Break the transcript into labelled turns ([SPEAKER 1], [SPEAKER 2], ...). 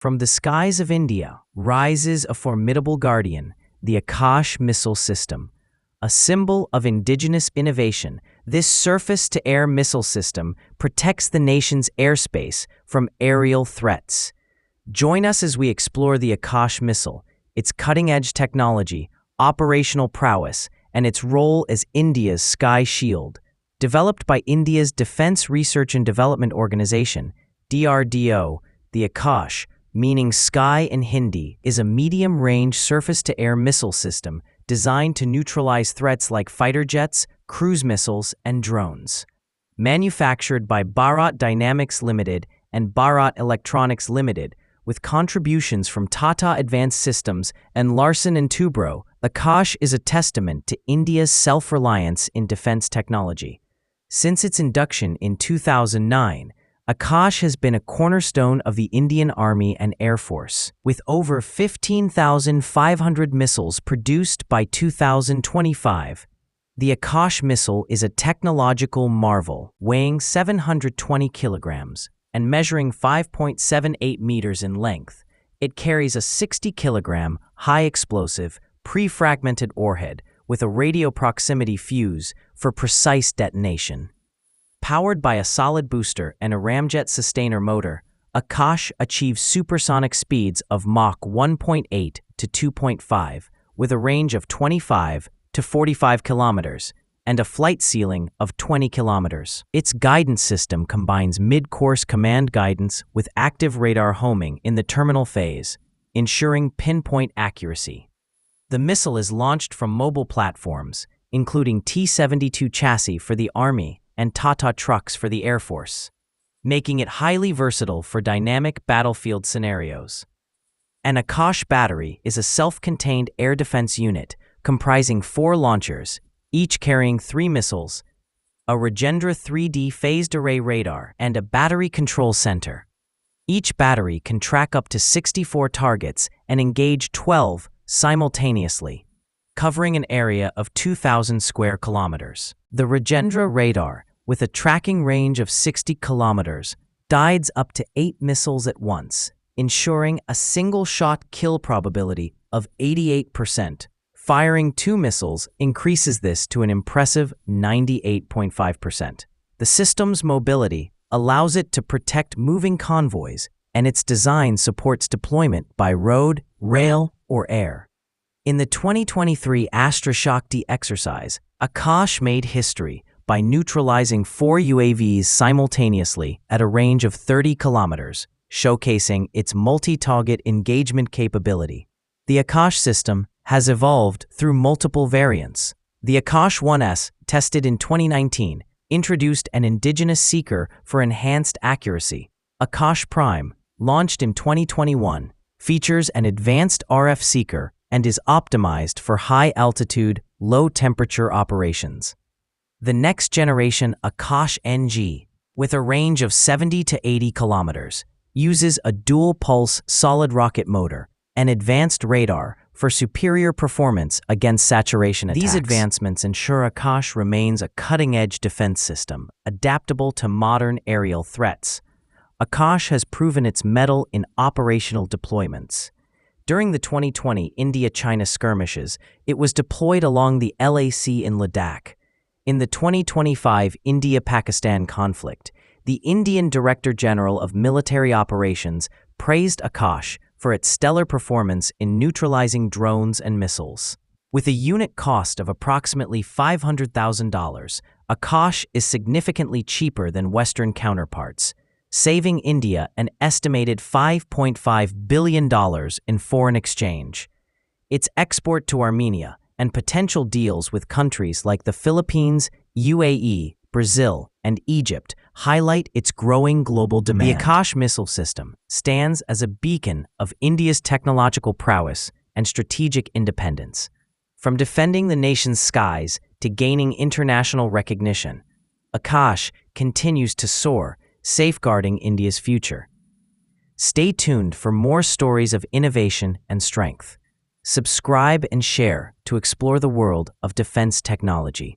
[SPEAKER 1] From the skies of India rises a formidable guardian, the Akash missile system. A symbol of indigenous innovation, this surface-to-air missile system protects the nation's airspace from aerial threats. Join us as we explore the Akash missile, its cutting-edge technology, operational prowess, and its role as India's sky shield. Developed by India's Defense Research and Development Organization, DRDO, the Akash, meaning sky in Hindi, is a medium-range surface-to-air missile system designed to neutralize threats like fighter jets, cruise missiles, and drones. Manufactured by Bharat Dynamics Limited and Bharat Electronics Limited, with contributions from Tata Advanced Systems and Larsen & Toubro, Akash is a testament to India's self-reliance in defense technology. Since its induction in 2009, Akash has been a cornerstone of the Indian Army and Air Force, with over 15,500 missiles produced by 2025. The Akash missile is a technological marvel, weighing 720 kilograms and measuring 5.78 meters in length. It carries a 60-kilogram, high-explosive, pre-fragmented warhead with a radio proximity fuse for precise detonation. Powered by a solid booster and a ramjet sustainer motor, Akash achieves supersonic speeds of Mach 1.8 to 2.5, with a range of 25 to 45 kilometers and a flight ceiling of 20 kilometers. Its guidance system combines mid-course command guidance with active radar homing in the terminal phase, ensuring pinpoint accuracy. The missile is launched from mobile platforms, including T-72 chassis for the Army and Tata trucks for the Air Force, making it highly versatile for dynamic battlefield scenarios. An Akash battery is a self-contained air defense unit comprising 4 launchers, each carrying 3 missiles, a Ragendra 3D phased array radar, and a battery control center. Each battery can track up to 64 targets and engage 12 simultaneously, covering an area of 2,000 square kilometers. The Ragendra radar, with a tracking range of 60 kilometers, guides up to 8 missiles at once, ensuring a single-shot kill probability of 88%. Firing 2 missiles increases this to an impressive 98.5%. The system's mobility allows it to protect moving convoys, and its design supports deployment by road, rail, or air. In the 2023 Astra Shakti exercise, Akash made history by neutralizing 4 UAVs simultaneously at a range of 30 kilometers, showcasing its multi-target engagement capability. The Akash system has evolved through multiple variants. The Akash 1S, tested in 2019, introduced an indigenous seeker for enhanced accuracy. Akash Prime, launched in 2021, features an advanced RF seeker and is optimized for high-altitude, low-temperature operations. The next-generation Akash NG, with a range of 70 to 80 kilometers, uses a dual-pulse solid rocket motor and advanced radar for superior performance against saturation attacks. These advancements ensure Akash remains a cutting-edge defense system, adaptable to modern aerial threats. Akash has proven its mettle in operational deployments. During the 2020 India-China skirmishes, it was deployed along the LAC in Ladakh. In the 2025 India-Pakistan conflict, the Indian Director General of Military Operations praised Akash for its stellar performance in neutralizing drones and missiles. With a unit cost of approximately $500,000, Akash is significantly cheaper than Western counterparts, saving India an estimated $5.5 billion in foreign exchange. Its export to Armenia and potential deals with countries like the Philippines, UAE, Brazil, and Egypt highlight its growing global demand. The Akash missile system stands as a beacon of India's technological prowess and strategic independence. From defending the nation's skies to gaining international recognition, Akash continues to soar, safeguarding India's future. Stay tuned for more stories of innovation and strength. Subscribe and share to explore the world of defense technology.